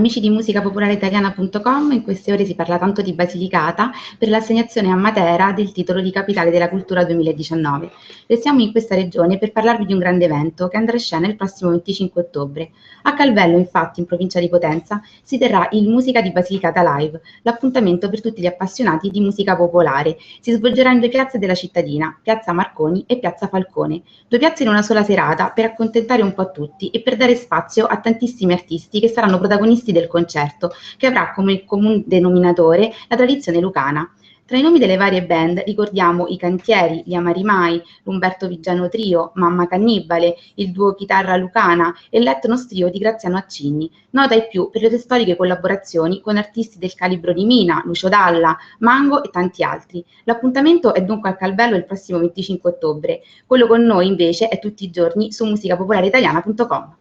Amici di musicapopolareitaliana.com, in queste ore si parla tanto di Basilicata per l'assegnazione a Matera del titolo di Capitale della Cultura 2019. Restiamo in questa regione per parlarvi di un grande evento che andrà in scena il prossimo 25 ottobre. A Calvello, infatti, in provincia di Potenza, si terrà il Musica di Basilicata Live, l'appuntamento per tutti gli appassionati di musica popolare. Si svolgerà in due piazze della cittadina, Piazza Marconi e Piazza Falcone. Due piazze in una sola serata per accontentare un po' tutti e per dare spazio a tantissimi artisti che saranno protagonisti del concerto, che avrà come comune denominatore la tradizione lucana. Tra i nomi delle varie band ricordiamo i Cantieri, gli Amari Mai, l'Umberto Vigiano Trio, Mamma Cannibale, il duo Chitarra Lucana e l'Etnos Trio di Graziano Accinni, nota ai più per le storiche collaborazioni con artisti del calibro di Mina, Lucio Dalla, Mango e tanti altri. L'appuntamento è dunque a Calvello il prossimo 25 ottobre. Quello con noi invece è tutti i giorni su musicapopolareitaliana.com.